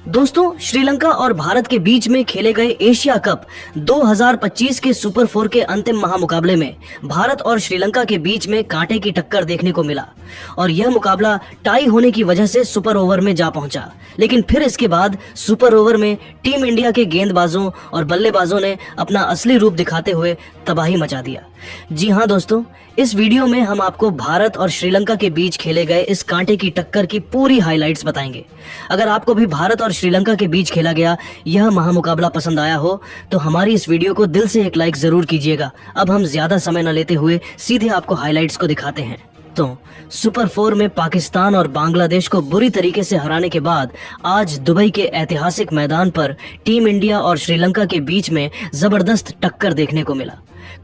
दोस्तों, श्रीलंका और भारत के बीच में खेले गए एशिया कप 2025 के सुपर 4 के अंतिम महामुकाबले में भारत और श्रीलंका के बीच में कांटे की टक्कर देखने को मिला और यह मुकाबला टाई होने की वजह से सुपर ओवर में जा पहुंचा। लेकिन फिर इसके बाद सुपर ओवर में टीम इंडिया के गेंदबाजों और बल्लेबाजों ने अपना असली रूप दिखाते हुए तबाही मचा दिया। जी हां दोस्तों, इस वीडियो में हम आपको भारत और श्रीलंका के बीच खेले गए इस कांटे की टक्कर की पूरी हाइलाइट्स बताएंगे। अगर आपको भी भारत और श्रीलंका के बीच खेला गया यह महामुकाबला पसंद आया हो तो हमारी इस वीडियो को दिल से एक लाइक जरूर कीजिएगा। अब हम ज्यादा समय न लेते हुए सीधे आपको हाइलाइट्स को दिखाते हैं। तो सुपर 4 में पाकिस्तान और बांग्लादेश को बुरी तरीके से हराने के बाद आज दुबई के ऐतिहासिक मैदान पर टीम इंडिया और श्रीलंका के बीच में जबरदस्त टक्कर देखने को मिला।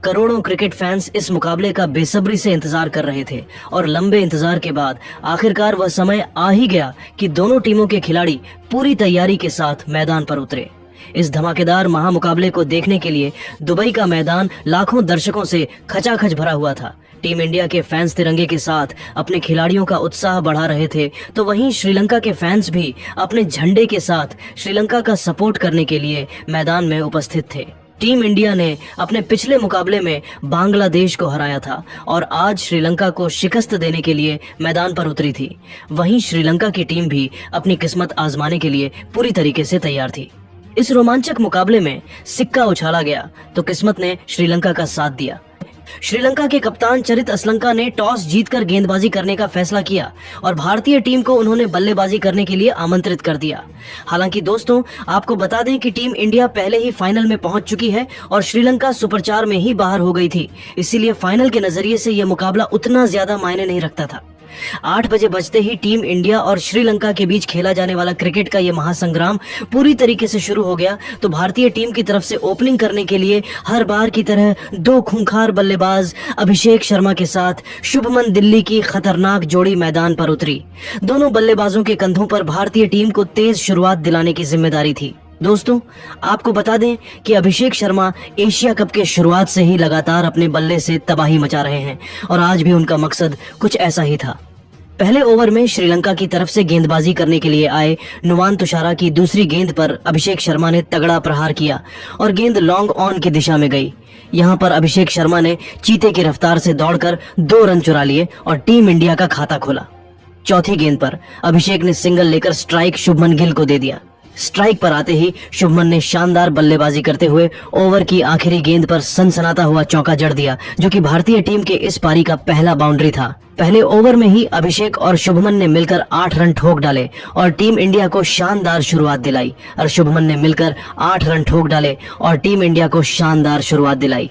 करोड़ों क्रिकेट फैंस इस मुकाबले का बेसब्री से इंतजार कर रहे थे और लंबे इंतजार के बाद आखिरकार वह समय आ ही गया कि दोनों टीमों के खिलाड़ी पूरी तैयारी के साथ मैदान पर उतरे। इस धमाकेदार महामुकाबले को देखने के लिए दुबई का मैदान लाखों दर्शकों से खचाखच भरा हुआ था। टीम इंडिया के फैंस तिरंगे के साथ अपने खिलाड़ियों का उत्साह बढ़ा रहे थे तो वहीं श्रीलंका के फैंस भी अपने झंडे के साथ श्रीलंका का सपोर्ट करने के लिए मैदान में उपस्थित थे। टीम इंडिया ने अपने पिछले मुकाबले में बांग्लादेश को हराया था और आज श्रीलंका को शिकस्त देने के लिए मैदान पर उतरी थी। वहीं श्रीलंका की टीम भी अपनी किस्मत आजमाने के लिए पूरी तरीके से तैयार थी। इस रोमांचक मुकाबले में सिक्का उछाला गया तो किस्मत ने श्रीलंका का साथ दिया। श्रीलंका के कप्तान चरित असलंका ने टॉस जीतकर गेंदबाजी करने का फैसला किया और भारतीय टीम को उन्होंने बल्लेबाजी करने के लिए आमंत्रित कर दिया। हालांकि दोस्तों, आपको बता दें कि टीम इंडिया पहले ही फाइनल में पहुंच चुकी है और श्रीलंका सुपर 4 में ही बाहर हो गई थी, इसीलिए फाइनल के नजरिए से यह मुकाबला उतना ज्यादा मायने नहीं रखता था। 8 बजे बजते ही टीम इंडिया और श्रीलंका के बीच खेला जाने वाला क्रिकेट का यह महासंग्राम पूरी तरीके से शुरू हो गया तो भारतीय टीम की तरफ से ओपनिंग करने के लिए हर बार की तरह दो खूंखार बल्लेबाज अभिषेक शर्मा के साथ शुभमन दिल्ली की खतरनाक जोड़ी मैदान पर उतरी। दोनों बल्लेबाजों के कंधों पर भारतीय टीम को तेज शुरुआत दिलाने की जिम्मेदारी थी। दोस्तों, आपको बता दें कि अभिषेक शर्मा एशिया कप के शुरुआत से ही लगातार अपने बल्ले से तबाही मचा रहे हैं और आज भी उनका मकसद कुछ ऐसा ही था। पहले ओवर में श्रीलंका की तरफ से गेंदबाजी करने के लिए आए नुवान तुषारा की दूसरी गेंद पर अभिषेक शर्मा ने तगड़ा प्रहार किया और गेंद लॉन्ग ऑन की दिशा में गई। यहां पर अभिषेक शर्मा ने चीते की रफ्तार से दौड़कर 2 रन चुरा लिए और टीम इंडिया का खाता खोला। चौथी गेंद पर अभिषेक ने सिंगल लेकर स्ट्राइक शुभमन गिल को दे दिया। स्ट्राइक पर आते ही शुभमन ने शानदार बल्लेबाजी करते हुए ओवर की आखिरी गेंद पर सनसनाता हुआ चौका जड़ दिया, जो कि भारतीय टीम के इस पारी का पहला बाउंड्री था। पहले ओवर में ही अभिषेक और शुभमन ने मिलकर 8 रन ठोक डाले और टीम इंडिया को शानदार शुरुआत दिलाई और शुभमन ने मिलकर 8 रन ठोक डाले और टीम इंडिया को शानदार शुरुआत दिलाई।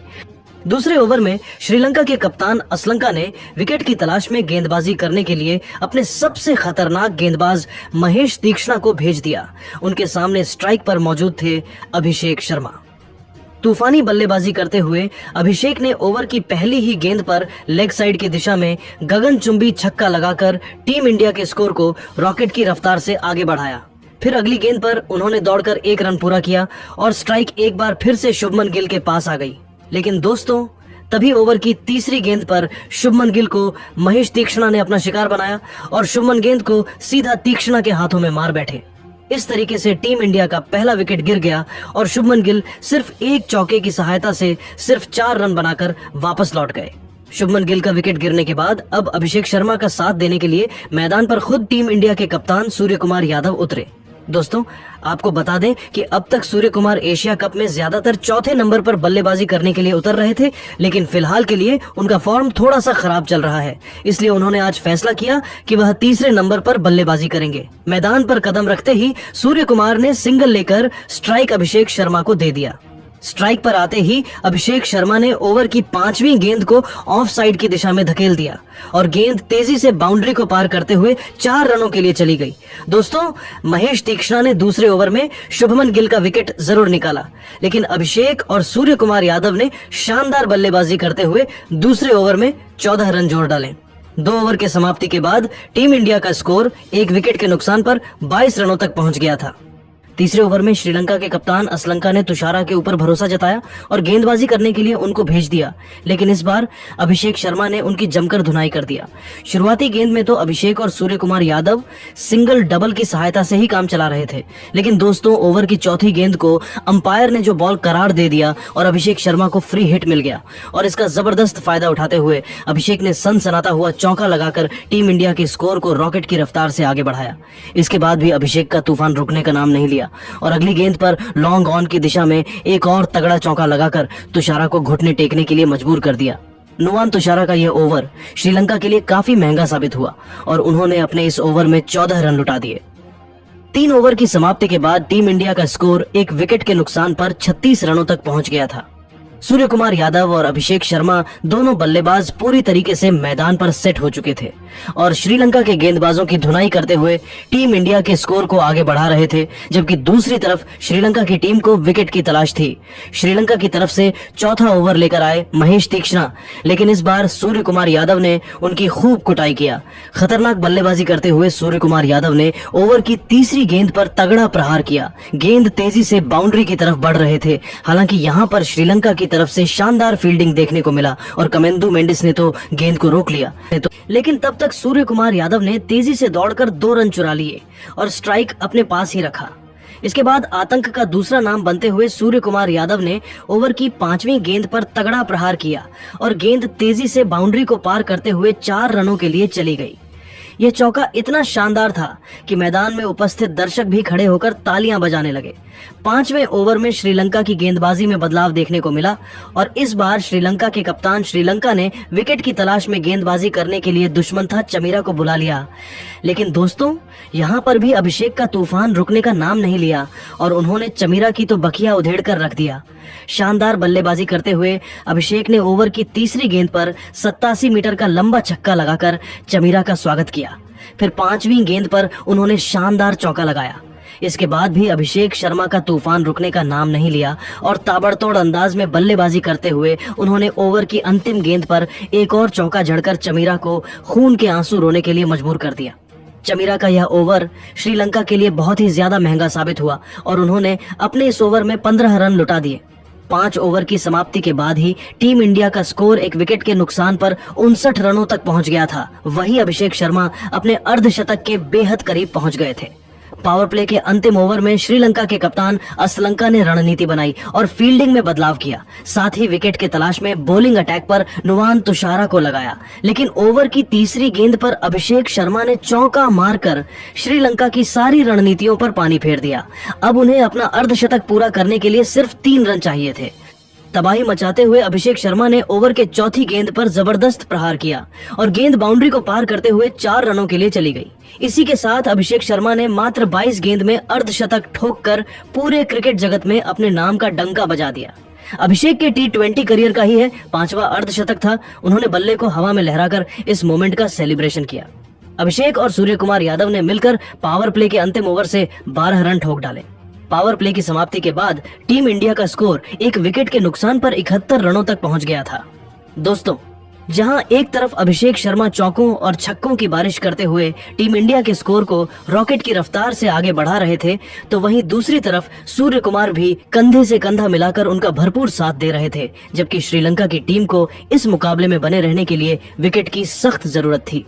दूसरे ओवर में श्रीलंका के कप्तान असलंका ने विकेट की तलाश में गेंदबाजी करने के लिए अपने सबसे खतरनाक गेंदबाज महेश तीक्ष्णा को भेज दिया। उनके सामने स्ट्राइक पर मौजूद थे अभिषेक शर्मा। तूफानी बल्लेबाजी करते हुए अभिषेक ने ओवर की पहली ही गेंद पर लेग साइड की दिशा में गगनचुंबी छक्का लगाकर टीम इंडिया के स्कोर को रॉकेट की रफ्तार से आगे बढ़ाया। फिर अगली गेंद पर उन्होंने दौड़कर 1 रन पूरा किया और स्ट्राइक एक बार फिर से शुभमन गिल के पास आ गई। लेकिन दोस्तों, तभी ओवर की तीसरी गेंद पर शुभमन गिल को महेश तीक्ष्णा ने अपना शिकार बनाया और शुभमन गेंद को सीधा तीक्ष्णा के हाथों में मार बैठे। इस तरीके से टीम इंडिया का पहला विकेट गिर गया और शुभमन गिल सिर्फ एक चौके की सहायता से सिर्फ 4 रन बनाकर वापस लौट गए। शुभमन गिल का विकेट गिरने के बाद अब अभिषेक शर्मा का साथ देने के लिए मैदान पर खुद टीम इंडिया के कप्तान सूर्य कुमार यादव उतरे। दोस्तों, आपको बता दें कि अब तक सूर्य कुमार एशिया कप में ज्यादातर चौथे नंबर पर बल्लेबाजी करने के लिए उतर रहे थे, लेकिन फिलहाल के लिए उनका फॉर्म थोड़ा सा खराब चल रहा है, इसलिए उन्होंने आज फैसला किया कि वह तीसरे नंबर पर बल्लेबाजी करेंगे। मैदान पर कदम रखते ही सूर्य कुमार ने सिंगल लेकर स्ट्राइक अभिषेक शर्मा को दे दिया। स्ट्राइक पर आते ही अभिषेक शर्मा ने ओवर की 5वीं गेंद को ऑफ साइड की दिशा में धकेल दिया और गेंद तेजी से बाउंड्री को पार करते हुए 4 रनों के लिए चली गई। दोस्तों, महेश तीक्ष्णा ने दूसरे ओवर में शुभमन गिल का विकेट जरूर निकाला, लेकिन अभिषेक और सूर्य कुमार यादव ने शानदार बल्लेबाजी करते हुए दूसरे ओवर में 14 रन जोड़ डाले। 2 ओवर के समाप्ति के बाद टीम इंडिया का स्कोर 1 विकेट के नुकसान पर 22 रनों तक पहुंच गया था। तीसरे ओवर में श्रीलंका के कप्तान असलंका ने तुषारा के ऊपर भरोसा जताया और गेंदबाजी करने के लिए उनको भेज दिया, लेकिन इस बार अभिषेक शर्मा ने उनकी जमकर धुनाई कर दिया। शुरुआती गेंद में तो अभिषेक और सूर्य कुमार यादव सिंगल डबल की सहायता से ही काम चला रहे थे, लेकिन दोस्तों ओवर की चौथी गेंद को अंपायर ने जो बॉल करार दे दिया और अभिषेक शर्मा को फ्री हिट मिल गया और इसका जबरदस्त फायदा उठाते हुए अभिषेक ने सनसनाता हुआ चौका लगाकर टीम इंडिया के स्कोर को रॉकेट की रफ्तार से आगे बढ़ाया। इसके बाद भी अभिषेक का तूफान रुकने का नाम नहीं लिया और अगली गेंद पर लॉन्ग ऑन की दिशा में एक और तगड़ा चौका लगाकर तुषारा को घुटने टेकने के लिए मजबूर कर दिया। नुवान तुषारा का यह ओवर श्रीलंका के लिए काफी महंगा साबित हुआ और उन्होंने अपने इस ओवर में 14 रन लुटा दिए। 3 ओवर की समाप्ति के बाद टीम इंडिया का स्कोर एक विकेट के नुकसान पर 36 रनों तक पहुंच गया था। सूर्य कुमार यादव और अभिषेक शर्मा दोनों बल्लेबाज पूरी तरीके से मैदान पर सेट हो चुके थे और श्रीलंका के गेंदबाजों की धुनाई करते हुए टीम इंडिया के स्कोर को आगे बढ़ा रहे थे, जबकि दूसरी तरफ श्रीलंका की टीम को विकेट की तलाश थी। श्रीलंका की तरफ से चौथा ओवर लेकर आए महेश तीक्ष्णा, लेकिन इस बार सूर्य कुमार यादव ने उनकी खूब कुटाई किया। खतरनाक बल्लेबाजी करते हुए सूर्य कुमार यादव ने ओवर की तीसरी गेंद पर तगड़ा प्रहार किया। गेंद तेजी से बाउंड्री की तरफ बढ़ रहे थे। हालांकि यहाँ पर श्रीलंका की तरफ से शानदार फील्डिंग देखने को मिला और कमेंदु मेंडिस ने तो गेंद को रोक लिया, लेकिन तब तक सूर्य कुमार यादव ने तेजी से दौड़कर 2 रन चुरा लिए और स्ट्राइक अपने पास ही रखा। इसके बाद आतंक का दूसरा नाम बनते हुए सूर्य कुमार यादव ने ओवर की 5वीं गेंद पर तगड़ा प्रहार किया और गेंद तेजी से बाउंड्री को पार करते हुए 4 रनों के लिए चली गई। यह चौका इतना शानदार था कि मैदान में उपस्थित दर्शक भी खड़े होकर तालियां बजाने लगे। 5वें ओवर में श्रीलंका की गेंदबाजी में बदलाव देखने को मिला और इस बार श्रीलंका के कप्तान श्रीलंका ने विकेट की तलाश में गेंदबाजी करने के लिए दुश्मन था चमीरा को बुला लिया। लेकिन दोस्तों यहाँ पर भी अभिषेक का तूफान रुकने का नाम नहीं लिया और उन्होंने चमीरा की तो बखिया उधेड़ कर रख दिया। शानदार बल्लेबाजी करते हुए अभिषेक ने ओवर की तीसरी गेंद पर 87 मीटर का लंबा छक्का लगाकर चमीरा का स्वागत किया। फिर 5वीं गेंद पर उन्होंने शानदार चौका लगाया। इसके बाद भी अभिषेक शर्मा का तूफान रुकने का नाम नहीं लिया और ताबड़तोड़ अंदाज में बल्लेबाजी करते हुए उन्होंने ओवर की अंतिम गेंद पर एक और चौका जड़कर चमीरा को खून के आंसू रोने के लिए मजबूर कर दिया। चमीरा का यह ओवर श्रीलंका के लिए बहुत ही ज्यादा महंगा साबित हुआ और उन्होंने अपने इस ओवर में 15 रन लुटा दिए। 5 ओवर की समाप्ति के बाद ही टीम इंडिया का स्कोर एक विकेट के नुकसान पर 59 रनों तक पहुंच गया था। वहीं अभिषेक शर्मा अपने अर्धशतक के बेहद करीब पहुंच गए थे। पावर प्ले के अंतिम ओवर में श्रीलंका के कप्तान असलंका ने रणनीति बनाई और फील्डिंग में बदलाव किया। साथ ही विकेट के तलाश में बॉलिंग अटैक पर नुवान तुषारा को लगाया, लेकिन ओवर की तीसरी गेंद पर अभिषेक शर्मा ने चौका मारकर श्रीलंका की सारी रणनीतियों पर पानी फेर दिया। अब उन्हें अपना अर्धशतक पूरा करने के लिए सिर्फ 3 रन चाहिए थे। तबाही मचाते हुए अभिषेक शर्मा ने ओवर के चौथी गेंद पर जबरदस्त प्रहार किया और गेंद बाउंड्री को पार करते हुए 4 रनों के लिए चली गई। इसी के साथ अभिषेक शर्मा ने मात्र 22 गेंद में अर्धशतक ठोककर पूरे क्रिकेट जगत में अपने नाम का डंका बजा दिया। अभिषेक के T20 करियर का ही है 5वां अर्धशतक था। उन्होंने बल्ले को हवा में लहराकर इस मोमेंट का सेलिब्रेशन किया। अभिषेक और सूर्य कुमार यादव ने मिलकर पावर प्ले के अंतिम ओवर से 12 रन ठोक डाले। पावर प्ले की समाप्ति के बाद टीम इंडिया का स्कोर एक विकेट के नुकसान पर 71 रनों तक पहुंच गया था। दोस्तों, जहां एक तरफ अभिषेक शर्मा चौकों और छक्कों की बारिश करते हुए टीम इंडिया के स्कोर को रॉकेट की रफ्तार से आगे बढ़ा रहे थे, तो वहीं दूसरी तरफ सूर्य कुमार भी कंधे से कंधा मिलाकर उनका भरपूर साथ दे रहे थे, जबकि श्रीलंका की टीम को इस मुकाबले में बने रहने के लिए विकेट की सख्त जरूरत थी।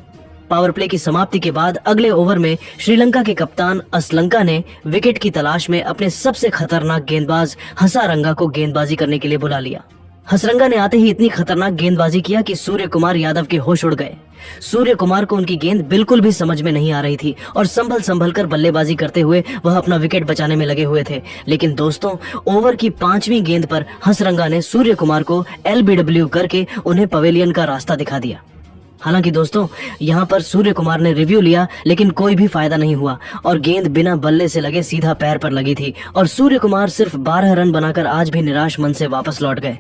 पावर प्ले की समाप्ति के बाद अगले ओवर में श्रीलंका के कप्तान असलंका ने विकेट की तलाश में अपने सबसे खतरनाक गेंदबाज हसारंगा को गेंदबाजी करने के लिए बुला लिया। हसरंगा ने आते ही इतनी खतरनाक गेंदबाजी किया कि सूर्य कुमार यादव के होश उड़ गए। सूर्य कुमार को उनकी गेंद बिल्कुल भी समझ में नहीं आ रही थी और संभल कर बल्लेबाजी करते हुए वह अपना विकेट बचाने में लगे हुए थे। लेकिन दोस्तों, ओवर की 5वीं गेंद पर हसरंगा ने सूर्य कुमार को LBW करके उन्हें पवेलियन का रास्ता दिखा दिया। हालांकि दोस्तों, यहाँ पर सूर्य कुमार ने रिव्यू लिया, लेकिन कोई भी फायदा नहीं हुआ और गेंद बिना बल्ले से लगे सीधा पैर पर लगी थी और सूर्य कुमार सिर्फ 12 रन बनाकर आज भी निराश मन से वापस लौट गए।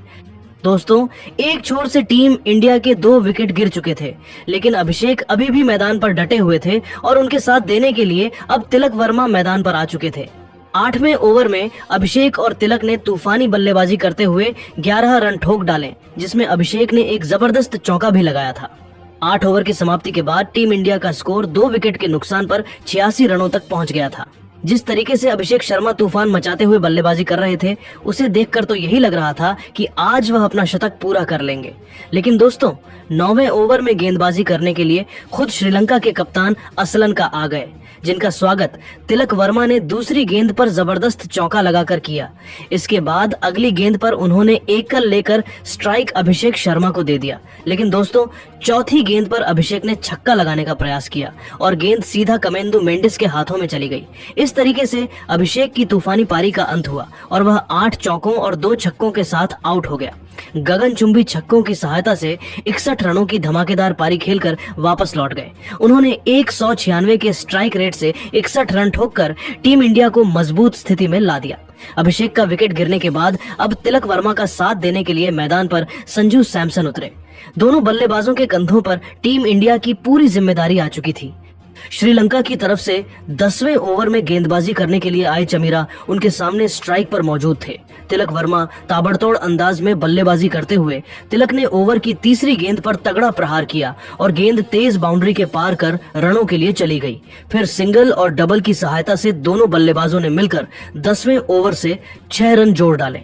दोस्तों, एक छोर से टीम इंडिया के 2 विकेट गिर चुके थे, लेकिन अभिषेक अभी भी मैदान पर डटे हुए थे और उनके साथ देने के लिए अब तिलक वर्मा मैदान पर आ चुके थे। 8वें ओवर में अभिषेक और तिलक ने तूफानी बल्लेबाजी करते हुए 11 रन ठोक डाले, जिसमें अभिषेक ने एक जबरदस्त चौका भी लगाया था। 8 ओवर की समाप्ति के बाद टीम इंडिया का स्कोर 2 विकेट के नुकसान पर 86 रनों तक पहुंच गया था। जिस तरीके से अभिषेक शर्मा तूफान मचाते हुए बल्लेबाजी कर रहे थे, उसे देखकर तो यही लग रहा था कि आज वह अपना शतक पूरा कर लेंगे। लेकिन दोस्तों, 9वें ओवर में गेंदबाजी करने के लिए खुद श्रीलंका के कप्तान असलंका आ गए, जिनका स्वागत तिलक वर्मा ने दूसरी गेंद पर जबरदस्त चौका लगाकर किया। इसके बाद अगली गेंद पर उन्होंने एकल लेकर स्ट्राइक अभिषेक शर्मा को दे दिया। लेकिन दोस्तों, चौथी गेंद पर अभिषेक ने छक्का लगाने का प्रयास किया और गेंद सीधा कमेंदु मेंडिस के हाथों में चली गई। इस तरीके से अभिषेक की तूफानी पारी का अंत हुआ और वह 8 चौकों और 2 छक्कों के साथ आउट हो गया। गगनचुंबी छक्कों की सहायता से 61 रनों की धमाकेदार पारी खेलकर वापस लौट गए। उन्होंने 196 के स्ट्राइक रेट से 61 रन ठोककर टीम इंडिया को मजबूत स्थिति में ला दिया। अभिषेक का विकेट गिरने के बाद अब तिलक वर्मा का साथ देने के लिए मैदान पर संजू सैमसन उतरे। दोनों बल्लेबाजों के कंधों पर टीम इंडिया की पूरी जिम्मेदारी आ चुकी थी। श्रीलंका की तरफ से 10वें ओवर में गेंदबाजी करने के लिए आए चमीरा उनके सामने स्ट्राइक पर मौजूद थे। तिलक वर्मा ताबड़तोड़ अंदाज में बल्लेबाजी करते हुए तिलक ने ओवर की तीसरी गेंद पर तगड़ा प्रहार किया और गेंद तेज बाउंड्री के पार कर रनों के लिए चली गई। फिर सिंगल और डबल की सहायता से दोनों बल्लेबाजों ने मिलकर 10वें ओवर से 6 रन जोड़ डाले।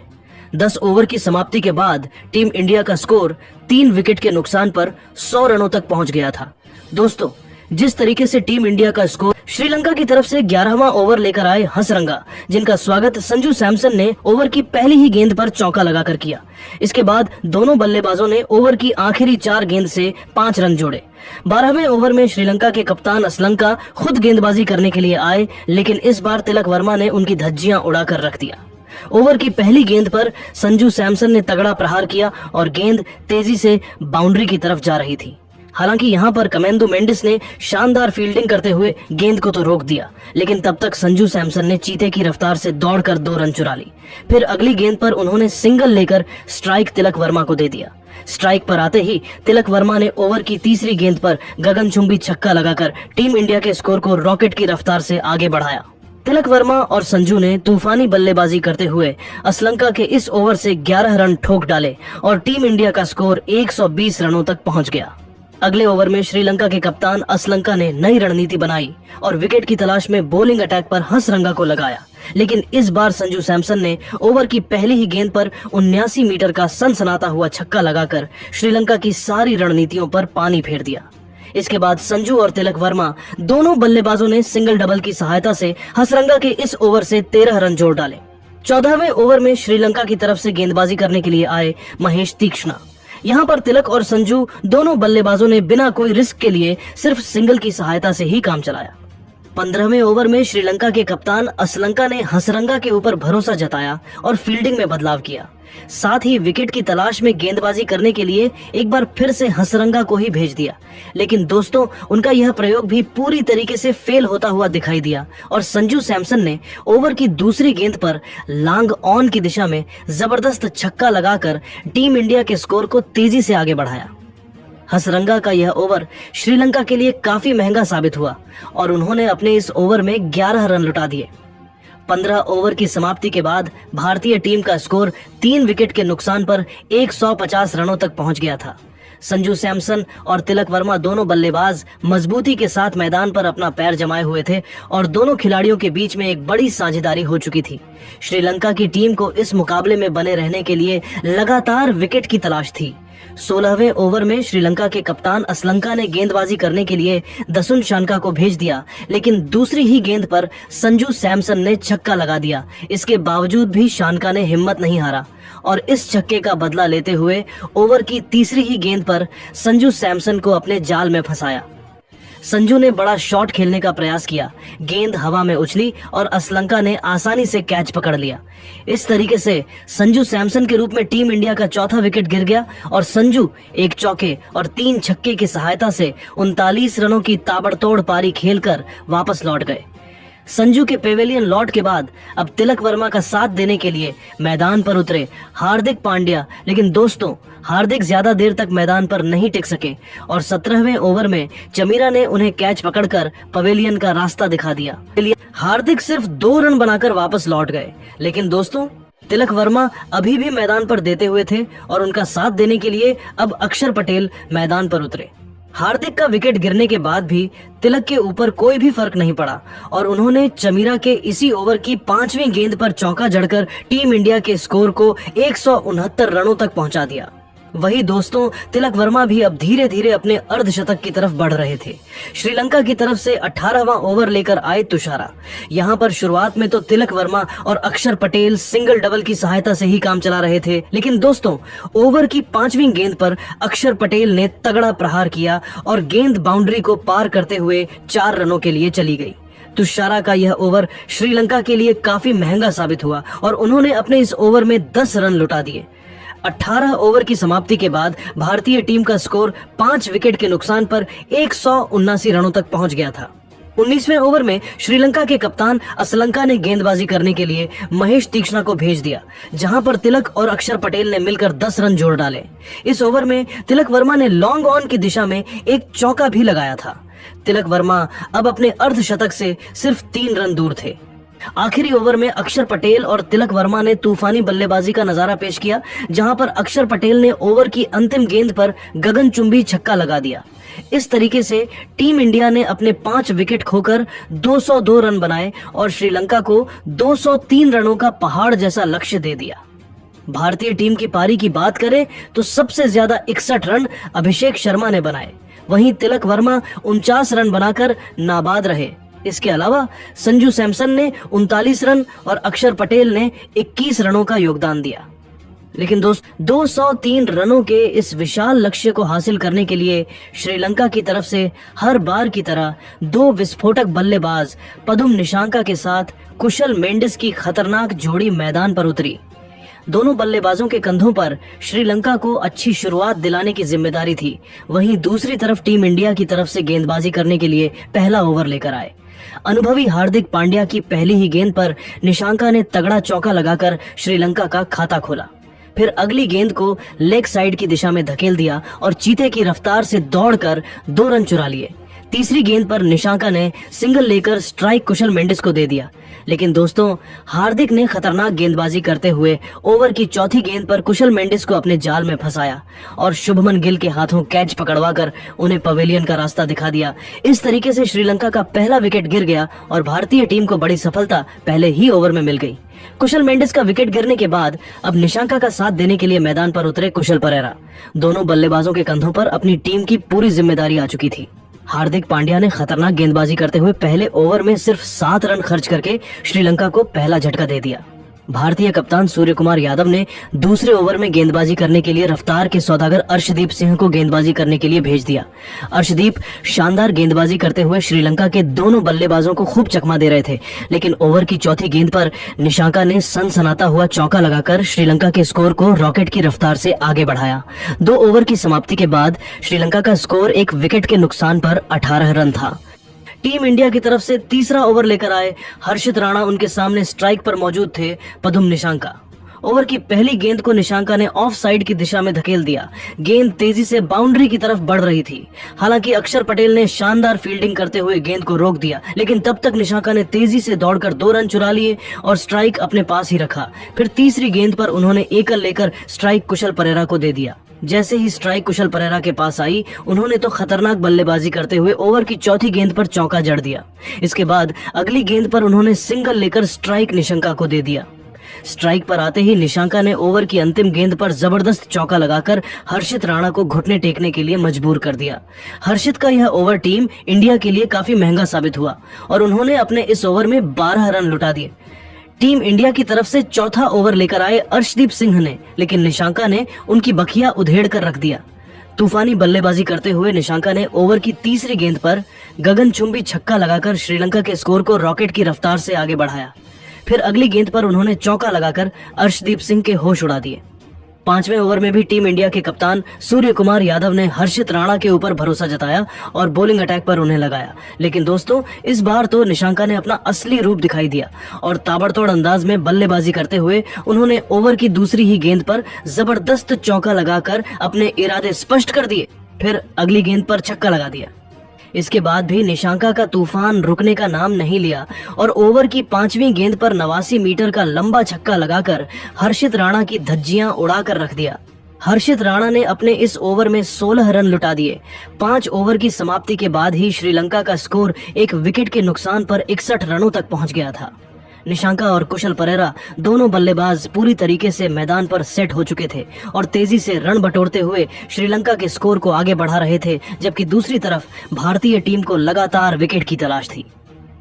10 ओवर की समाप्ति के बाद टीम इंडिया का स्कोर 3 विकेट के नुकसान पर 100 रनों तक पहुंच गया था। दोस्तों, जिस तरीके से टीम इंडिया का स्कोर श्रीलंका की तरफ से 11वां ओवर लेकर आए हंसरंगा, जिनका स्वागत संजू सैमसन ने ओवर की पहली ही गेंद पर चौका लगाकर किया। इसके बाद दोनों बल्लेबाजों ने ओवर की आखिरी 4 गेंद से 5 रन जोड़े। 12वें ओवर में श्रीलंका के कप्तान असलंका खुद गेंदबाजी करने के लिए आए, लेकिन इस बार तिलक वर्मा ने उनकी धज्जियां उड़ाकर रख दिया। ओवर की पहली गेंद पर संजू सैमसन ने तगड़ा प्रहार किया और गेंद तेजी से बाउंड्री की तरफ जा रही थी। हालांकि यहां पर कमेंदु मेंडिस ने शानदार फील्डिंग करते हुए गेंद को तो रोक दिया, लेकिन तब तक संजू सैमसन ने चीते की रफ्तार से दौड़कर 2 रन चुरा ली। फिर अगली गेंद पर उन्होंने सिंगल लेकर स्ट्राइक तिलक वर्मा को दे दिया। स्ट्राइक पर आते ही तिलक वर्मा ने ओवर की तीसरी गेंद पर गगनचुंबी छक्का लगाकर टीम इंडिया के स्कोर को रॉकेट की रफ्तार से आगे बढ़ाया। तिलक वर्मा और संजू ने तूफानी बल्लेबाजी करते हुए असलंका के इस ओवर से 11 रन ठोक डाले और टीम इंडिया का स्कोर 120 रनों तक पहुंच गया। अगले ओवर में श्रीलंका के कप्तान असलंका ने नई रणनीति बनाई और विकेट की तलाश में बॉलिंग अटैक पर हंसरंगा को लगाया। लेकिन इस बार संजू सैमसन ने ओवर की पहली ही गेंद पर 79 मीटर का सनसनाता हुआ छक्का लगाकर श्रीलंका की सारी रणनीतियों पर पानी फेर दिया। इसके बाद संजू और तिलक वर्मा दोनों बल्लेबाजों ने सिंगल डबल की सहायता से हंसरंगा के इस ओवर से 13 रन जोड़ डाले। 14वें ओवर में श्रीलंका की तरफ से गेंदबाजी करने के लिए आए महेश तीक्ष्णा। यहाँ पर तिलक और संजू दोनों बल्लेबाजों ने बिना कोई रिस्क के लिए सिर्फ सिंगल की सहायता से ही काम चलाया। 15वें ओवर में श्रीलंका के कप्तान असलंका ने हंसरंगा के ऊपर भरोसा जताया और फील्डिंग में बदलाव किया। साथ ही विकेट की तलाश में गेंदबाजी करने के लिए एक बार फिर से हंसरंगा को ही भेज दिया। लेकिन दोस्तों, उनका यह प्रयोग भी पूरी तरीके से फेल होता हुआ दिखाई दिया और संजू सैमसन ने ओवर की दूसरी गेंद पर लॉन्ग ऑन की दिशा में जबरदस्त छक्का लगाकर टीम इंडिया के स्कोर को तेजी से आगे बढ़ाया। हंसरंगा का यह ओवर श्रीलंका के लिए काफी महंगा साबित हुआ और उन्होंने अपने इस ओवर में 11 रन लुटा दिए। 15 ओवर की समाप्ति के बाद भारतीय टीम का स्कोर 3 विकेट के नुकसान पर 150 रनों तक पहुंच गया था। संजू सैमसन और तिलक वर्मा दोनों बल्लेबाज मजबूती के साथ मैदान पर अपना पैर जमाए हुए थे और दोनों खिलाड़ियों के बीच में एक बड़ी साझेदारी हो चुकी थी। श्रीलंका की टीम को इस मुकाबले में बने रहने के लिए लगातार विकेट की तलाश थी। 16वें ओवर में श्रीलंका के कप्तान असलंका ने गेंदबाजी करने के लिए दसुन शानका को भेज दिया, लेकिन दूसरी ही गेंद पर संजू सैमसन ने छक्का लगा दिया। इसके बावजूद भी शानका ने हिम्मत नहीं हारा और इस छक्के का बदला लेते हुए ओवर की तीसरी ही गेंद पर संजू सैमसन को अपने जाल में फंसाया। संजू ने बड़ा शॉट खेलने का प्रयास किया, गेंद हवा में उछली और असलंका ने आसानी से कैच पकड़ लिया। इस तरीके से संजू सैमसन के रूप में टीम इंडिया का चौथा विकेट गिर गया और संजू 1 चौके और 3 छक्के की सहायता से 39 रनों की ताबड़तोड़ पारी खेलकर वापस लौट गए। संजू के पेवेलियन लौट के बाद अब तिलक वर्मा का साथ देने के लिए मैदान पर उतरे हार्दिक पांड्या, लेकिन दोस्तों हार्दिक ज्यादा देर तक मैदान पर नहीं टिक सके और 17वें ओवर में चमीरा ने उन्हें कैच पकड़कर पवेलियन का रास्ता दिखा दिया। हार्दिक सिर्फ 2 रन बनाकर वापस लौट गए, लेकिन दोस्तों तिलक वर्मा अभी भी मैदान पर देते हुए थे और उनका साथ देने के लिए अब अक्षर पटेल मैदान पर उतरे। हार्दिक का विकेट गिरने के बाद भी तिलक के ऊपर कोई भी फर्क नहीं पड़ा और उन्होंने चमीरा के इसी ओवर की 5वीं गेंद पर चौका जड़कर टीम इंडिया के स्कोर को 169 रनों तक पहुंचा दिया। वही दोस्तों, तिलक वर्मा भी अब धीरे धीरे अपने अर्धशतक की तरफ बढ़ रहे थे। श्रीलंका की तरफ से 18वां ओवर लेकर आए तुषारा। यहाँ पर शुरुआत में तो तिलक वर्मा और अक्षर पटेल सिंगल डबल की सहायता से ही काम चला रहे थे, लेकिन दोस्तों ओवर की 5वीं गेंद पर अक्षर पटेल ने तगड़ा प्रहार किया और गेंद बाउंड्री को पार करते हुए 4 रनों के लिए चली गई। तुषारा का यह ओवर श्रीलंका के लिए काफी महंगा साबित हुआ और उन्होंने अपने इस ओवर में 10 रन लुटा दिए। 18 ओवर की समाप्ति के बाद भारतीय टीम का स्कोर 5 विकेट के नुकसान पर 179 रनों तक पहुंच गया था। 19वें ओवर में श्रीलंका के कप्तान असलंका ने गेंदबाजी करने के लिए महेश तीक्ष्णा को भेज दिया, जहां पर तिलक और अक्षर पटेल ने मिलकर 10 रन जोड़ डाले। इस ओवर में तिलक वर्मा ने लॉन्ग ऑन की दिशा में एक चौका भी लगाया था। तिलक वर्मा अब अपने अर्धशतक से सिर्फ 3 रन दूर थे। आखिरी ओवर में अक्षर पटेल और तिलक वर्मा ने तूफानी बल्लेबाजी का नजारा पेश किया, जहां पर अक्षर पटेल ने ओवर की अंतिम गेंद पर गगनचुंबी छक्का लगा दिया। इस तरीके से टीम इंडिया ने अपने 5 विकेट खोकर 202 रन बनाए और श्रीलंका को 203 रनों का पहाड़ जैसा लक्ष्य दे दिया। भारतीय टीम की पारी की बात करें तो सबसे ज्यादा 61 रन अभिषेक शर्मा ने बनाए। वहीं तिलक वर्मा 49 रन बनाकर नाबाद रहे। इसके अलावा संजू सैमसन ने 39 रन और अक्षर पटेल ने 21 रनों का योगदान दिया। लेकिन दोस्त 203 रनों के इस विशाल लक्ष्य को हासिल करने के लिए श्रीलंका की तरफ से हर बार की तरह 2 विस्फोटक बल्लेबाज पदुम निशांका के साथ कुशल मेंडिस की खतरनाक जोड़ी मैदान पर उतरी। दोनों बल्लेबाजों के कंधों पर श्रीलंका को अच्छी शुरुआत दिलाने की जिम्मेदारी थी। वहीं दूसरी तरफ टीम इंडिया की तरफ से गेंदबाजी करने के लिए पहला ओवर लेकर आए। अनुभवी हार्दिक पांड्या की पहली ही गेंद पर निशांका ने तगड़ा चौका लगाकर श्रीलंका का खाता खोला। फिर अगली गेंद को लेग साइड की दिशा में धकेल दिया और चीते की रफ्तार से दौड़कर 2 रन चुरा लिए। तीसरी गेंद पर निशांका ने सिंगल लेकर स्ट्राइक कुशल मेंडिस को दे दिया। लेकिन दोस्तों हार्दिक ने खतरनाक गेंदबाजी करते हुए ओवर की चौथी गेंद पर कुशल मेंडिस को अपने जाल में फंसाया और शुभमन गिल के हाथों कैच पकड़वाकर उन्हें पवेलियन का रास्ता दिखा दिया। इस तरीके से श्रीलंका का पहला विकेट गिर गया और भारतीय टीम को बड़ी सफलता पहले ही ओवर में मिल गई। कुशल मेंडिस का विकेट गिरने के बाद अब निशांका का साथ देने के लिए मैदान पर उतरे कुशल परेरा। दोनों बल्लेबाजों के कंधों पर अपनी टीम की पूरी जिम्मेदारी आ चुकी थी। हार्दिक पांड्या ने खतरनाक गेंदबाजी करते हुए पहले ओवर में सिर्फ 7 रन खर्च करके श्रीलंका को पहला झटका दे दिया। भारतीय कप्तान सूर्य कुमार यादव ने दूसरे ओवर में गेंदबाजी करने के लिए रफ्तार के सौदागर अर्शदीप सिंह को गेंदबाजी करने के लिए भेज दिया। अर्शदीप शानदार गेंदबाजी करते हुए श्रीलंका के दोनों बल्लेबाजों को खूब चकमा दे रहे थे, लेकिन ओवर की चौथी गेंद पर निशांका ने सनसनाता हुआ चौका लगाकर श्रीलंका के स्कोर को रॉकेट की रफ्तार से आगे बढ़ाया। 2 ओवर की समाप्ति के बाद श्रीलंका का स्कोर 1 विकेट के नुकसान पर 18 रन था। टीम इंडिया की तरफ से तीसरा ओवर लेकर आए हर्षित राणा। उनके सामने स्ट्राइक पर मौजूद थे पदुम निशांका। ओवर की पहली गेंद को निशांका ने ऑफ साइड की दिशा में धकेल दिया। गेंद तेजी से बाउंड्री की तरफ बढ़ रही थी। हालांकि अक्षर पटेल ने शानदार फील्डिंग करते हुए गेंद को रोक दिया, लेकिन तब तक निशांका ने तेजी से दौड़कर 2 रन चुरा लिए और स्ट्राइक अपने पास ही रखा। फिर तीसरी गेंद पर उन्होंने एकल लेकर स्ट्राइक कुशल परेरा को दे दिया। जैसे ही स्ट्राइक कुशल परेरा के पास आई, उन्होंने तो खतरनाक बल्लेबाजी करते हुए ओवर की चौथी गेंद पर चौका जड़ दिया। इसके बाद अगली गेंद पर उन्होंने सिंगल लेकर स्ट्राइक निशांका को दे दिया। स्ट्राइक पर आते ही निशांका ने ओवर की अंतिम गेंद पर जबरदस्त चौका लगाकर हर्षित राणा को घुटने टेकने के लिए मजबूर कर दिया। हर्षित का यह ओवर टीम इंडिया के लिए काफी महंगा साबित हुआ और उन्होंने अपने इस ओवर में 12 रन लुटा दिए। टीम इंडिया की तरफ से चौथा ओवर लेकर आए अर्शदीप सिंह ने, लेकिन निशांका ने उनकी बखिया उधेड़ कर रख दिया। तूफानी बल्लेबाजी करते हुए निशांका ने ओवर की तीसरी गेंद पर गगनचुंबी छक्का लगाकर श्रीलंका के स्कोर को रॉकेट की रफ्तार से आगे बढ़ाया। फिर अगली गेंद पर उन्होंने चौका लगाकर अर्शदीप सिंह के होश उड़ा दिए। 5वें ओवर में भी टीम इंडिया के कप्तान सूर्य कुमार यादव ने हर्षित राणा के ऊपर भरोसा जताया और बॉलिंग अटैक पर उन्हें लगाया। लेकिन दोस्तों इस बार तो निशांका ने अपना असली रूप दिखाई दिया और ताबड़तोड़ अंदाज में बल्लेबाजी करते हुए उन्होंने ओवर की दूसरी ही गेंद पर जबरदस्त चौका लगाकर अपने इरादे स्पष्ट कर दिए। फिर अगली गेंद पर छक्का लगा दिया। इसके बाद भी निशांका का तूफान रुकने का नाम नहीं लिया और ओवर की 5वीं गेंद पर 89 मीटर का लंबा छक्का लगाकर हर्षित राणा की धज्जियां उड़ाकर रख दिया। हर्षित राणा ने अपने इस ओवर में 16 रन लुटा दिए। 5 ओवर की समाप्ति के बाद ही श्रीलंका का स्कोर एक विकेट के नुकसान पर 61 रनों तक पहुंच गया था। निशांका और कुशल परेरा दोनों बल्लेबाज पूरी तरीके से मैदान पर सेट हो चुके थे और तेजी से रन बटोरते हुए श्रीलंका के स्कोर को आगे बढ़ा रहे थे, जबकि दूसरी तरफ भारतीय टीम को लगातार विकेट की तलाश थी।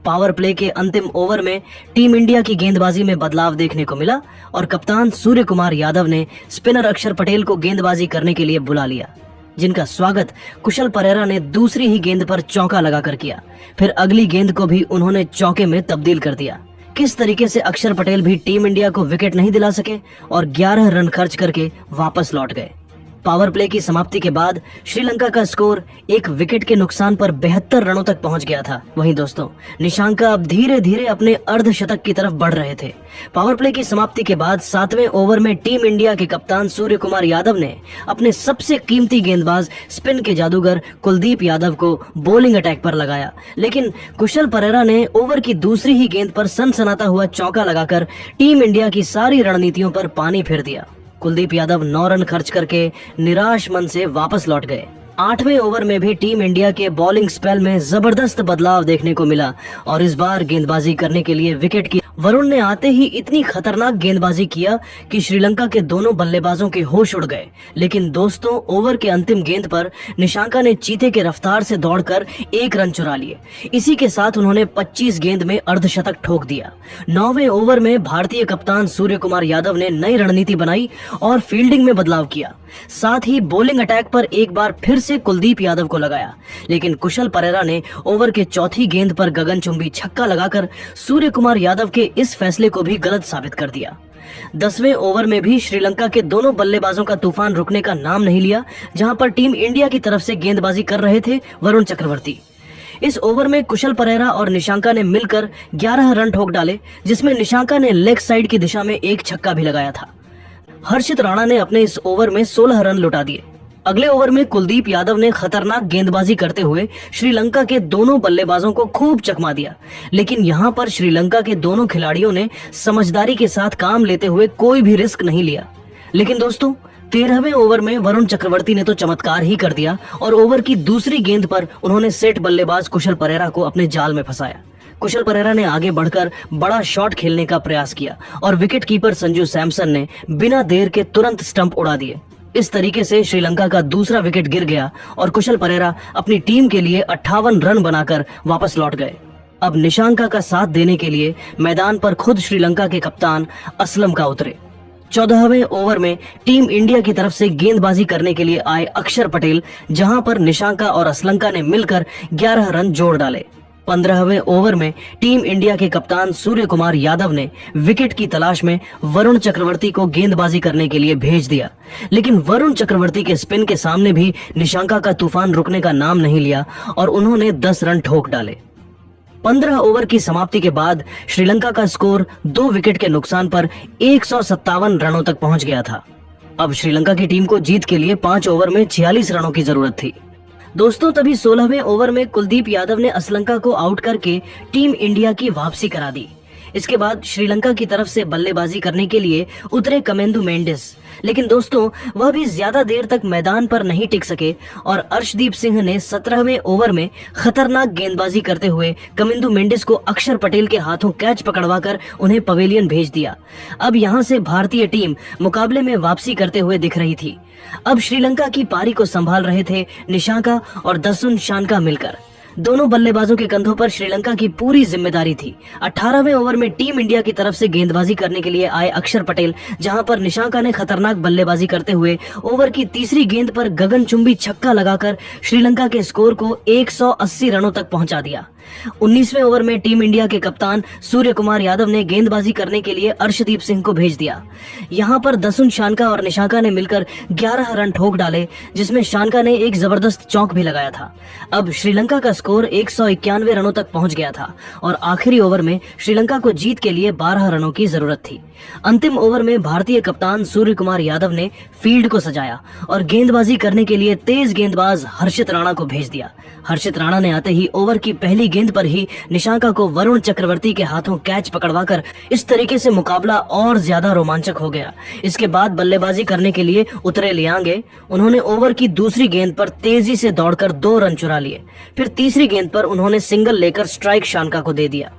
पावर प्ले के अंतिम ओवर में टीम इंडिया की गेंदबाजी में बदलाव देखने को मिला और कप्तान सूर्य कुमार यादव ने स्पिनर अक्षर पटेल को गेंदबाजी करने के लिए बुला लिया, जिनका स्वागत कुशल परेरा ने दूसरी ही गेंद पर चौका लगाकर किया। फिर अगली गेंद को भी उन्होंने चौके में तब्दील कर दिया। किस तरीके से अक्षर पटेल भी टीम इंडिया को विकेट नहीं दिला सके और 11 रन खर्च करके वापस लौट गए। पावर प्ले की समाप्ति के बाद श्रीलंका का स्कोर एक विकेट के नुकसान पर 72 रनों तक पहुंच गया था। वहीं दोस्तों, निशांका अब धीरे धीरे अपने अर्धशतक की तरफ बढ़ रहे थे। पावर प्ले की समाप्ति के बाद 7वें ओवर में टीम इंडिया के कप्तान सूर्य कुमार यादव ने अपने सबसे कीमती गेंदबाज स्पिन के जादूगर कुलदीप यादव को बॉलिंग अटैक पर लगाया, लेकिन कुशल परेरा ने ओवर की दूसरी ही गेंद पर सनसनाता हुआ चौका लगाकर टीम इंडिया की सारी रणनीतियों पर पानी फेर दिया। कुलदीप यादव 9 रन खर्च करके निराश मन से वापस लौट गए। 8वें ओवर में भी टीम इंडिया के बॉलिंग स्पेल में जबरदस्त बदलाव देखने को मिला और इस बार गेंदबाजी करने के लिए विकेट की वरुण ने आते ही इतनी खतरनाक गेंदबाजी किया कि श्रीलंका के दोनों बल्लेबाजों के होश उड़ गए। लेकिन दोस्तों, ओवर के अंतिम गेंद पर निशांका ने चीते के रफ्तार से दौड़कर 1 रन चुरा लिए। इसी के साथ उन्होंने 25 गेंद में अर्धशतक ठोक दिया। 9वें ओवर में भारतीय कप्तान सूर्य कुमार यादव ने नई रणनीति बनाई और फील्डिंग में बदलाव किया। साथ ही बॉलिंग अटैक पर एक बार फिर से कुलदीप यादव को लगाया, लेकिन कुशल परेरा ने ओवर के चौथी गेंद पर गगनचुंबी छक्का लगाकर सूर्य कुमार यादव के इस फैसले को भी गलत साबित कर दिया। 10वें ओवर में भी श्रीलंका के दोनों बल्लेबाजों का तूफान रुकने का नाम नहीं लिया, जहां पर टीम इंडिया की तरफ से गेंदबाजी कर रहे थे वरुण चक्रवर्ती। इस ओवर में कुशल परेरा और निशांका ने मिलकर 11 रन ठोक डाले, जिसमें निशांका ने लेग साइड की दिशा में एक छक्का भी लगाया था। हर्षित राणा ने अपने इस ओवर में 16 रन लुटा दिए। अगले ओवर में कुलदीप यादव ने खतरनाक गेंदबाजी करते हुए श्रीलंका के दोनों बल्लेबाजों को खूब चकमा दिया, लेकिन यहां पर श्रीलंका के दोनों खिलाड़ियों ने समझदारी के साथ काम लेते हुए कोई भी रिस्क नहीं लिया। लेकिन दोस्तों, 13वें ओवर में वरुण चक्रवर्ती ने तो चमत्कार ही कर दिया और ओवर की दूसरी गेंद पर उन्होंने सेट बल्लेबाज कुशल परेरा को अपने जाल में फंसाया। कुशल परेरा ने आगे बढ़कर बड़ा शॉट खेलने का प्रयास किया और विकेट कीपर संजू सैमसन ने बिना देर के तुरंत स्टंप उड़ा दिए। इस तरीके से श्रीलंका का दूसरा विकेट गिर गया और कुशल परेरा अपनी टीम के लिए 58 रन बनाकर वापस लौट गए। अब निशांका का साथ देने के लिए मैदान पर खुद श्रीलंका के कप्तान असलम का उतरे। 14वें ओवर में टीम इंडिया की तरफ से गेंदबाजी करने के लिए आए अक्षर पटेल, जहां पर निशांका और असलंका ने मिलकर 11 रन जोड़ डाले। 15वें ओवर में टीम इंडिया के कप्तान सूर्य कुमार यादव ने विकेट की तलाश में वरुण चक्रवर्ती को गेंदबाजी करने के लिए भेज दिया, लेकिन वरुण चक्रवर्ती के स्पिन के सामने भी निशांका का तूफान रुकने का नाम नहीं लिया और उन्होंने 10 रन ठोक डाले। 15 ओवर की समाप्ति के बाद श्रीलंका का स्कोर 2 विकेट के नुकसान पर 157 रनों तक पहुंच गया था। अब श्रीलंका की टीम को जीत के लिए 5 ओवर में 46 रनों की जरूरत थी। दोस्तों, तभी 16वें ओवर में कुलदीप यादव ने असलंका को आउट करके टीम इंडिया की वापसी करा दी। इसके बाद श्रीलंका की तरफ से बल्लेबाजी करने के लिए उतरे कमेंदु मेंडिस, लेकिन दोस्तों वह भी ज्यादा देर तक मैदान पर नहीं टिक सके और अर्शदीप सिंह ने 17वें ओवर में खतरनाक गेंदबाजी करते हुए कमेंदु मेंडिस को अक्षर पटेल के हाथों कैच पकड़वाकर उन्हें पवेलियन भेज दिया। अब यहां से भारतीय टीम मुकाबले में वापसी करते हुए दिख रही थी। अब श्रीलंका की पारी को संभाल रहे थे निशांका और दसुन शानका मिलकर। दोनों बल्लेबाजों के कंधों पर श्रीलंका की पूरी जिम्मेदारी थी। 18वें ओवर में टीम इंडिया की तरफ से गेंदबाजी करने के लिए आए अक्षर पटेल, जहां पर निशांका ने खतरनाक बल्लेबाजी करते हुए ओवर की तीसरी गेंद पर गगनचुंबी छक्का लगाकर श्रीलंका के स्कोर को 180 रनों तक पहुंचा दिया। 19वें ओवर में टीम इंडिया के कप्तान सूर्य कुमार यादव ने गेंदबाजी करने के लिए अर्शदीप सिंह को भेज दिया। यहां पर दसुन शानका और निशांका ने मिलकर 11 रन ठोक डाले, जिसमें शानका ने एक जबरदस्त चौक भी लगाया था। अब श्रीलंका का स्कोर 191 रनों तक पहुंच गया था और आखिरी ओवर में श्रीलंका को जीत के लिए 12 रनों की जरूरत थी। अंतिम ओवर में भारतीय कप्तान सूर्य कुमार यादव ने फील्ड को सजाया और गेंदबाजी करने के लिए तेज गेंदबाज हर्षित राणा को भेज दिया। हर्षित राणा ने आते ही ओवर की पहली गेंद पर ही निशांका को वरुण चक्रवर्ती के हाथों कैच पकड़वाकर इस तरीके से मुकाबला और ज्यादा रोमांचक हो गया। इसके बाद बल्लेबाजी करने के लिए उतरे लियांगे। उन्होंने ओवर की दूसरी गेंद पर तेजी से दौड़कर 2 रन चुरा लिए। फिर तीसरी गेंद पर उन्होंने सिंगल लेकर स्ट्राइक शानका को दे दिया।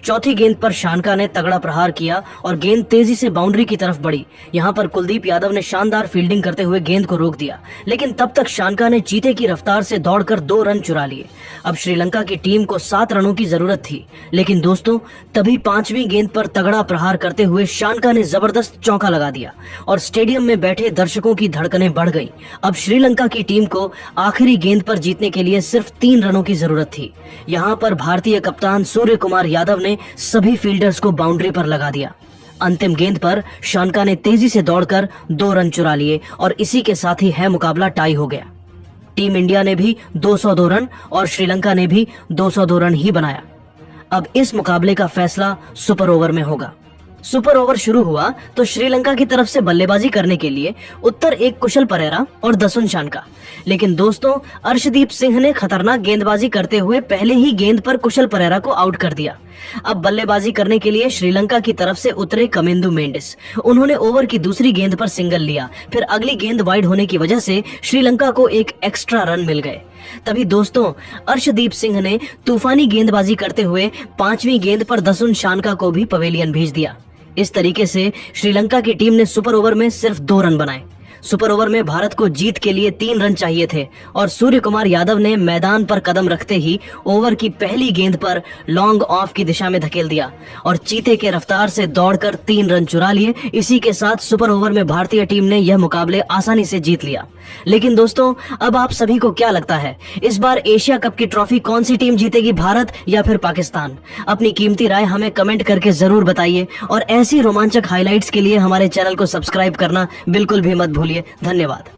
चौथी गेंद पर शानका ने तगड़ा प्रहार किया और गेंद तेजी से बाउंड्री की तरफ बढ़ी। यहाँ पर कुलदीप यादव ने शानदार फील्डिंग करते हुए गेंद को रोक दिया, लेकिन तब तक शानका ने चीते की रफ्तार से दौड़कर 2 रन चुरा लिए। अब श्रीलंका की टीम को 7 रनों की जरूरत थी, लेकिन दोस्तों तभी 5वीं गेंद पर तगड़ा प्रहार करते हुए शानका ने जबरदस्त चौका लगा दिया और स्टेडियम में बैठे दर्शकों की धड़कनें बढ़ गईं। अब श्रीलंका की टीम को आखिरी गेंद पर जीतने के लिए सिर्फ 3 रनों की जरूरत थी। यहाँ पर भारतीय कप्तान सूर्य कुमार यादव ने सभी फील्डर्स को बाउंड्री पर लगा दिया। अंतिम गेंद पर शानका ने तेजी से दौड़कर 2 रन चुरा लिए और इसी के साथ ही है मुकाबला टाई हो गया। टीम इंडिया ने भी 202 रन और श्रीलंका ने भी 202 रन ही बनाया। अब इस मुकाबले का फैसला सुपर ओवर में होगा। सुपर ओवर शुरू हुआ तो श्रीलंका की तरफ से बल्लेबाजी करने के लिए उत्तर एक कुशल परेरा और दसुन शानका, लेकिन दोस्तों अर्शदीप सिंह ने खतरनाक गेंदबाजी करते हुए पहले ही गेंद पर कुशल परेरा को आउट कर दिया। अब बल्लेबाजी करने के लिए श्रीलंका की तरफ से उतरे कमिंदु मेंडिस। उन्होंने ओवर की दूसरी गेंद पर सिंगल लिया। फिर अगली गेंद वाइड होने की वजह से श्रीलंका को एक एक्स्ट्रा रन मिल गए। तभी दोस्तों अर्शदीप सिंह ने तूफानी गेंदबाजी करते हुए 5वीं गेंद पर दसुन शानका को भी पवेलियन भेज दिया। इस तरीके से श्रीलंका की टीम ने सुपर ओवर में सिर्फ 2 रन बनाए। सुपर ओवर में भारत को जीत के लिए 3 रन चाहिए थे और सूर्य कुमार यादव ने मैदान पर कदम रखते ही ओवर की पहली गेंद पर लॉन्ग ऑफ की दिशा में धकेल दिया और चीते के रफ्तार से दौड़कर 3 रन चुरा लिए। इसी के साथ सुपर ओवर में भारतीय टीम ने यह मुकाबले आसानी से जीत लिया। लेकिन दोस्तों अब आप सभी को क्या लगता है, इस बार एशिया कप की ट्रॉफी कौन सी टीम जीतेगी, भारत या फिर पाकिस्तान? अपनी कीमती राय हमें कमेंट करके जरूर बताइए और ऐसी रोमांचक हाइलाइट्स के लिए हमारे चैनल को सब्सक्राइब करना बिल्कुल भी मत भूलिए। धन्यवाद।